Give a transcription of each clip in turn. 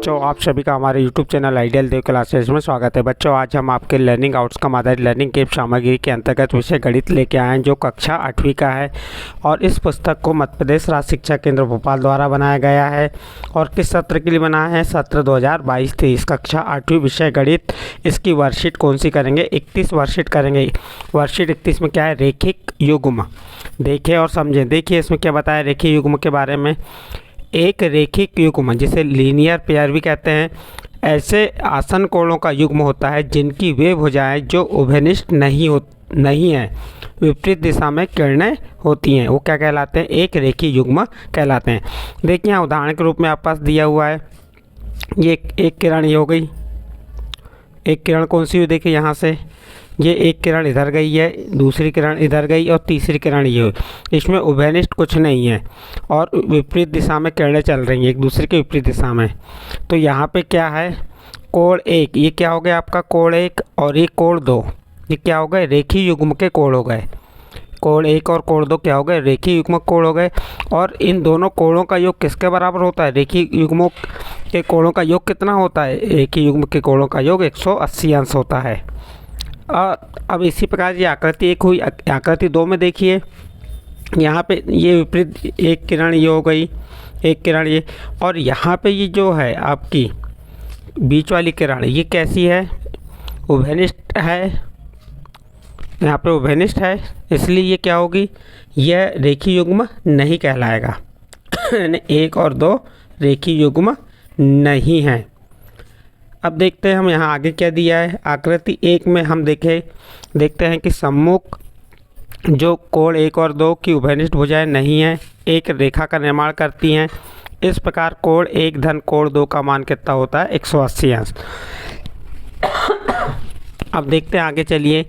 बच्चों, आप सभी का हमारे YouTube चैनल आइडियल देव क्लासेज में स्वागत है। बच्चों, आज हम आपके लर्निंग आउटकम आधारित लर्निंग की सामग्री के अंतर्गत विषय गणित लेके आए हैं, जो कक्षा 8वीं का है। और इस पुस्तक को मध्य प्रदेश राज्य शिक्षा केंद्र भोपाल द्वारा बनाया गया है। और किस सत्र के लिए बनाया है? सत्र 2022-23 कक्षा 8वीं विषय गणित। इसकी वर्कशीट कौन सी करेंगे? 31 वर्कशीट करेंगे। वर्कशीट 31 में क्या है? रेखिक युग्म। देखें और समझें। देखिए इसमें क्या बताया रेखिक युग्म के बारे में। एक रेखिक युग्म जिसे लीनियर पेयर भी कहते हैं, ऐसे आसन कोणों का युग्म होता है जिनकी वे भुजाएं जो उभयनिष्ठ नहीं है, विपरीत दिशा में किरणें होती हैं, वो क्या कहलाते हैं? एक रेखिक युग्म कहलाते हैं। देखिए यहाँ उदाहरण के रूप में आपके पास दिया हुआ है, ये एक किरण ये हो गई। एक किरण कौन सी हुई? देखिए यहाँ से ये एक किरण इधर गई है, दूसरी किरण इधर गई और तीसरी किरण ये हुई। इसमें उभयनिष्ठ कुछ नहीं है और विपरीत दिशा में किरणें चल रही हैं, एक दूसरे के विपरीत दिशा में। तो यहाँ पे क्या है? कोण एक, ये क्या हो गया आपका? कोण एक। और ये कोण दो, ये क्या हो गए? रेखिक युग्म के कोण हो गए। कोण एक और कोण दो क्या हो गए? रेखिक युग्म कोण हो गए। और इन दोनों कोणों का योग किसके बराबर होता है? रेखिक युग्मों के कोणों का योग कितना होता है? रेखिक युग्म के कोणों का योग 180 अंश होता है। अब इसी प्रकार ये आकृति एक हुई। आकृति दो में देखिए, यहाँ पे ये विपरीत एक किरण ये हो गई, एक किरण ये, और यहाँ पे ये जो है आपकी बीच वाली किरण, ये कैसी है? उभयनिष्ठ है। यहाँ पे उभयनिष्ठ है, इसलिए ये क्या होगी? यह रेखिक युग्म नहीं कहलाएगा। यानी 1 और 2 रेखिक युग्म नहीं है। अब देखते हैं हम यहाँ आगे क्या दिया है। आकृति 1 में हम देखते हैं कि सम्मुख जो कोण 1 और 2 की उभयनिष्ठ भुजाएं नहीं हैं, एक रेखा का निर्माण करती हैं। इस प्रकार कोण 1 धन कोण 2 का मान कितना होता है? 180 अंश। अब देखते हैं आगे, चलिए।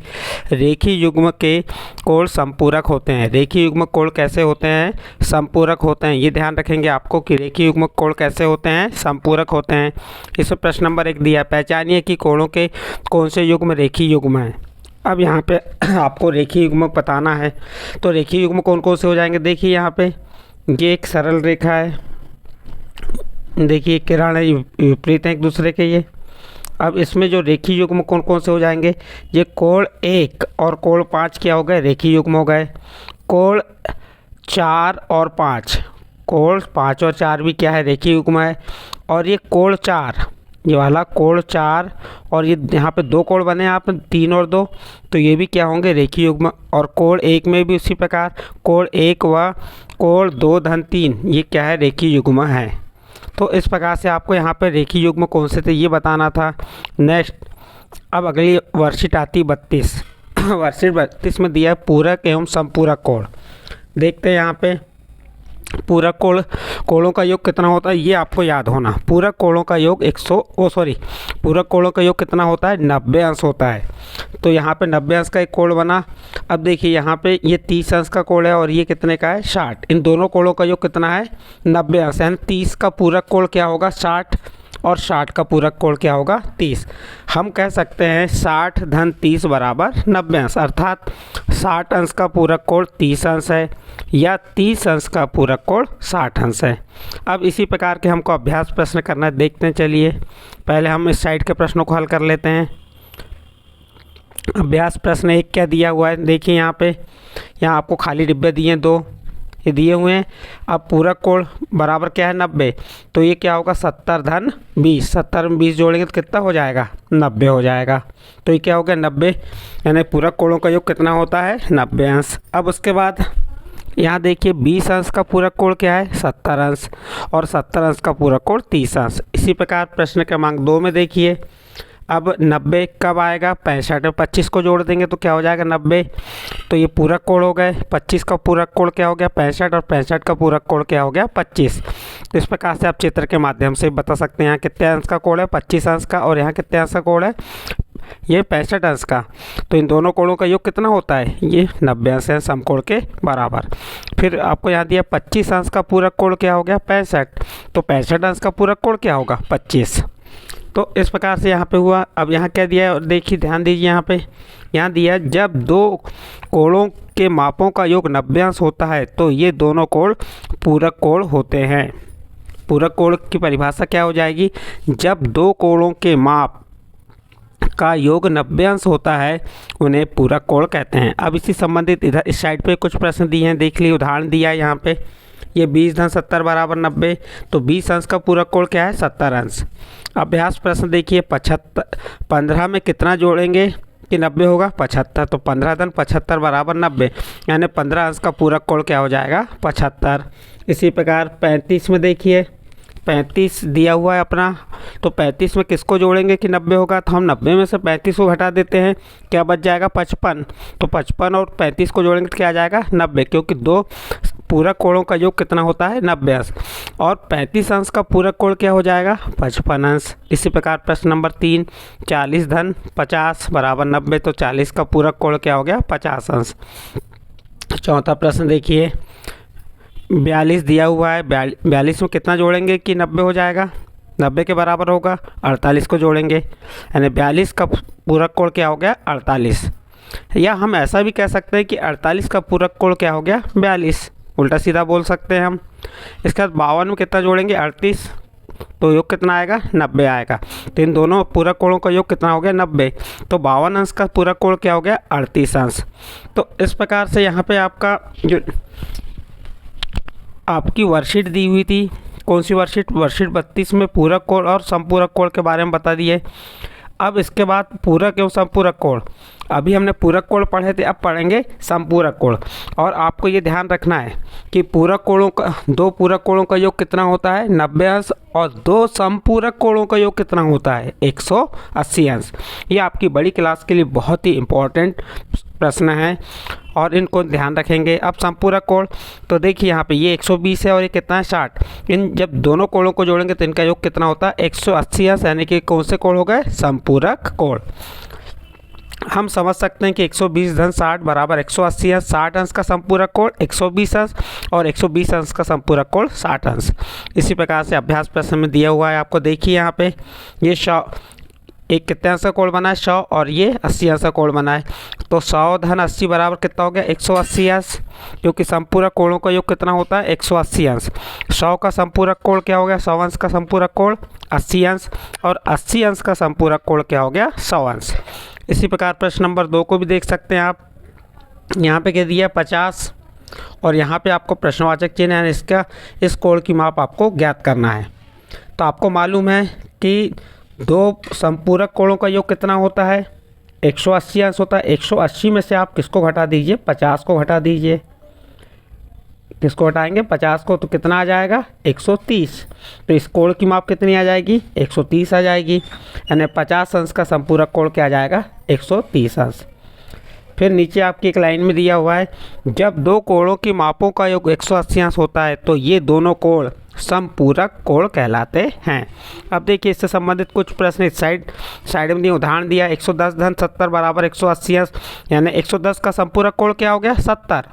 रेखिक युग्म के कोण संपूरक होते हैं। रेखिक युग्म कोण कैसे होते हैं? संपूरक होते हैं। ये ध्यान रखेंगे आपको कि रेखिक युग्म कोण कैसे होते हैं? संपूरक होते हैं। इसमें प्रश्न नंबर 1 दिया है, पहचानिए कि कोणों के कौन से युग्म रेखिक युग्म हैं। अब यहाँ पे आपको रेखिक युग्म बताना है, तो रेखिक युग्म कौन कौन से हो जाएंगे? देखिए यहाँ पे ये एक सरल रेखा है, देखिए किरण है, विपरीत है एक दूसरे के ये। अब इसमें जो रेखिक युग्म कौन कौन से हो जाएंगे? ये कोण 1 और कोण 5 क्या हो गए? रेखिक युग्म हो गए। कोण 4 और 5, कोण 5 और 4 भी क्या है? रेखिक युग्म है। और ये कोण 4, ये वाला कोण 4, और ये यहाँ पे 2 कोण बने आप 3 और 2, तो ये भी क्या होंगे? रेखिक युग्म। और कोण 1 में भी उसी प्रकार कोण 1 व कोण 2 धन 3, ये क्या है? रेखिक युग्म है। तो इस प्रकार से आपको यहाँ पे रेखिक युग्म कौन से थे ये बताना था। नेक्स्ट, अब अगली वर्कशीट आती 32। वर्कशीट 32 में दिया है पूरक एवं संपूरक कोण। देखते हैं यहाँ पे पूरक कोणों का योग कितना होता है, ये आपको याद होना। पूरक कोणों का योग पूरक कोणों का योग कितना होता है? 90 अंश होता है। तो यहाँ पे 90 अंश का एक कोण बना। अब देखिए यहाँ पे ये 30 अंश का कोण है और ये कितने का है? 60। इन दोनों कोणों का योग कितना है? 90 अंश। यानी 30 का पूरक कोण क्या होगा? 60, और 60 का पूरक कोण क्या होगा? 30। हम कह सकते हैं 60 धन 30 बराबर 90 अंश, अर्थात 60 अंश का पूरक कोण 30 अंश है, या 30 अंश का पूरक कोण 60 अंश है। अब इसी प्रकार के हमको अभ्यास प्रश्न करना है, देखते हैं। चलिए पहले हम इस साइड के प्रश्नों को हल कर लेते हैं। अभ्यास प्रश्न 1 क्या दिया हुआ है? देखिए यहाँ आपको खाली डिब्बे दिए हैं 2, ये दिए हुए हैं। अब पूरक कोण बराबर क्या है? 90, तो ये क्या होगा? 70 धन 20, 70 में 20 जोड़ेंगे तो कितना हो जाएगा? 90 हो जाएगा। तो ये क्या हो गया? 90। यानी पूरक कोणों का योग कितना होता है? 90 अंश। अब उसके बाद यहाँ देखिए 20 अंश का पूरक कोण क्या है? 70 अंश, और 70 अंश का पूरक कोण 30 अंश। इसी प्रकार प्रश्न क्रमांक 2 में देखिए, अब 90 कब आएगा? 65 में 25 को जोड़ देंगे तो क्या हो जाएगा? 90। तो ये पूरक कोण हो गए। 25 का पूरक कोण क्या हो गया? 65, और 65 का पूरक कोण क्या हो गया? 25। तो इस प्रकार से आप चित्र के माध्यम से बता सकते हैं यहाँ कितने अंश का कोण है? 25 अंश का, और यहाँ कितने अंश का कोण है? ये 65 अंश का। तो इन दोनों कोणों का योग कितना होता है? ये 90 अंश है, समकोण के बराबर। फिर आपको यहाँ दिया 25 अंश का पूरक कोण क्या हो गया? 65। तो 65 अंश का पूरक कोण क्या होगा? 25। तो इस प्रकार से यहाँ पे हुआ। अब यहाँ क्या दिया है? देखिए ध्यान दीजिए, यहाँ दिया जब 2 कोणों के मापों का योग 90 अंश होता है तो ये दोनों कोण पूरक कोण होते हैं। पूरक कोण की परिभाषा क्या हो जाएगी, जब दो कोणों के माप का योग 90 अंश होता है उन्हें पूरक कोण कहते हैं। अब इसी संबंधित इधर इस साइड पे कुछ प्रश्न दिए हैं, देख लिए, उदाहरण दिया है यहाँ पे, ये 20-70 बराबर 90, तो 20 अंश का पूरक कोण क्या है, 70 अंश। अभ्यास प्रश्न देखिए, 15 में कितना जोड़ेंगे कि 90 होगा, 75, तो 15-75 बराबर 90, यानी 15 अंश का पूरक कोण क्या हो जाएगा, 75। इसी प्रकार 35 में देखिए, 35 दिया हुआ है अपना, तो 35 में किसको जोड़ेंगे कि 90 होगा, तो हम 90 में से 35 को घटा देते हैं, क्या बच जाएगा, 55, तो 55 और 35 को जोड़ेंगे तो क्या आ जाएगा, 90, क्योंकि दो पूरक कोणों का योग कितना होता है, 90 अंश, और 35 अंश का पूरक कोण क्या हो जाएगा, 55 अंश। इसी प्रकार प्रश्न नंबर 3, 40-50 बराबर 90, तो 40 का पूरक कोण क्या हो गया, 50 अंश। चौथा प्रश्न देखिए, 42 दिया हुआ है, 42 में कितना जोड़ेंगे कि 90 हो जाएगा, 90 के बराबर होगा, 48 को जोड़ेंगे, यानी 42 का पूरक कोण क्या हो गया, 48। या हम ऐसा भी कह सकते हैं कि 48 का पूरक कोण क्या हो गया, 42, उल्टा सीधा बोल सकते हैं हम। इसके बाद 52 में कितना जोड़ेंगे, 38, तो योग कितना आएगा, 90 आएगा, तो इन दोनों पूरक कोणों का योग कितना हो गया, 90, तो 52 अंश का पूरक कोण क्या हो गया, 38 अंश। तो इस प्रकार से यहाँ पे आपका जो आपकी वर्कशीट दी हुई थी, कौन सी वर्कशीट, वर्कशीट 32 में पूरक कोण और संपूरक कोण के बारे में बता दिए। अब इसके बाद पूरक एवं संपूरक कोण, अभी हमने पूरक कोण पढ़े थे, अब पढ़ेंगे संपूरक कोण। और आपको ये ध्यान रखना है कि पूरक कोणों का, दो पूरक कोणों का योग कितना होता है, 90 अंश, और दो संपूरक कोणों का योग कितना होता है, 180 अंश। ये आपकी बड़ी क्लास के लिए बहुत ही इम्पोर्टेंट प्रश्न है और इनको ध्यान रखेंगे। अब संपूरक कोण, तो देखिए यहाँ पे ये 120 है और ये कितना है, 60। इन जब दोनों कोणों को जोड़ेंगे तो इनका योग कितना होता है, 180 अंश, यानी कि कौन से कोण हो गए, संपूरक कोण। हम समझ सकते हैं कि 120-60 बराबर 180 अंश, 60 अंश का संपूरक कोण 120 अंश, और 120 अंश का संपूरक कोण 60 अंश। इसी प्रकार से अभ्यास प्रश्न में दिया हुआ है आपको, देखिए यहाँ पे ये 100 एक कितने अंश का कोण बना है, 100, और ये 80 अंश का कोण बना है, तो 100-80 बराबर कितना हो गया, 180 अंश, क्योंकि संपूरक कोणों का योग कितना होता है, 180 अंश। 100 का संपूरक कोण क्या हो गया, 100 अंश का संपूरक कोण 80 अंश, और 80 अंश का संपूरक कोण क्या हो गया, 100 अंश। इसी प्रकार प्रश्न नंबर 2 को भी देख सकते हैं आप, यहाँ पे कह दिया 50, और यहाँ पे आपको प्रश्नवाचक चिन्ह है, इसका इस कोण की माप आपको ज्ञात करना है। तो आपको मालूम है कि दो संपूरक कोणों का योग कितना होता है, 180 अंश होता है। 180 में से आप किसको घटा दीजिए, 50 को घटा दीजिए, किसको हटाएंगे, 50 को, तो कितना आ जाएगा, 130। तो इस कोण की माप कितनी आ जाएगी, 130 आ जाएगी, यानी 50 अंश का संपूरक कोण क्या आ जाएगा, 130 अंश। फिर नीचे आपकी एक लाइन में दिया हुआ है, जब दो कोणों की मापों का योग 180 अंश होता है तो ये दोनों कोण संपूरक कोण कहलाते हैं। अब देखिए इससे संबंधित कुछ प्रश्न इस साइड में उदाहरण दिया, 110-70 बराबर 180 अंश, यानी 110 का संपूरक कोण क्या हो गया, 70।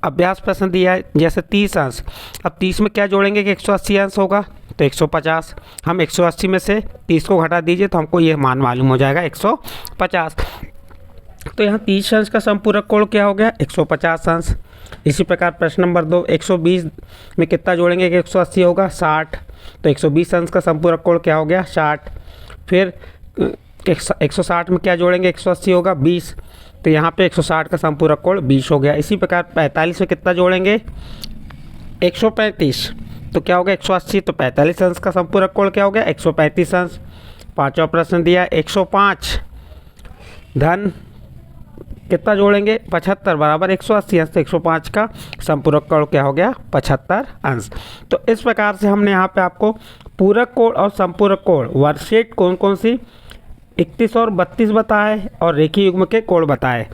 अभ्यास प्रश्न दिया है जैसे 30 अंश, अब 30 में क्या जोड़ेंगे कि 180 अंश होगा, तो 150, हम 180 में से 30 को घटा दीजिए तो हमको ये मान मालूम हो जाएगा, 150। तो यहाँ 30 अंश का संपूरक कोण क्या हो गया, 150 अंश। इसी प्रकार प्रश्न नंबर 2, 120 में कितना जोड़ेंगे कि 180 होगा, 60, तो 120 अंश का संपूरक कोण क्या हो गया, 60। फिर 160 में क्या जोड़ेंगे, 180 होगा 20, तो यहाँ पे 160 का संपूरक कोण 20 हो गया। इसी प्रकार 45 में कितना जोड़ेंगे, 135, तो क्या हो गया 180, तो 45 अंश का संपूरक कोण क्या हो गया, 135 अंश। पाँचवा प्रश्न दिया 105 धन कितना जोड़ेंगे, 75 बराबर 180 अंश, तो 105 का संपूरक कोण क्या हो गया, 75 अंश। तो इस प्रकार से हमने यहाँ पे आपको पूरक कोण और संपूरक कोण वर्कशीट कौन कौन सी 31 और 32 बताए, और रेखीय युग्म के कोण बताए।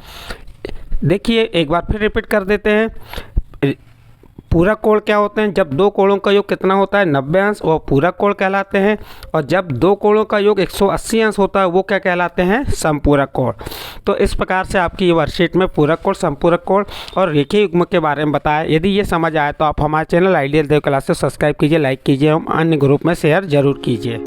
देखिए एक बार फिर रिपीट कर देते हैं, पूरक कोण क्या होते हैं, जब दो कोणों का योग कितना होता है, 90 अंश, वो पूरक कोण कहलाते हैं, और जब दो कोणों का योग 180 अंश होता है वो क्या कहलाते हैं, संपूरक कोण। तो इस प्रकार से आपकी ये वर्कशीट में पूरक कोण, संपूरक कोण और रेखीय युग्म के बारे में बताया। यदि ये समझ आए तो आप हमारे चैनल आइडियल देव क्लास से सब्सक्राइब कीजिए, लाइक कीजिए एवं अन्य ग्रुप में शेयर जरूर कीजिए।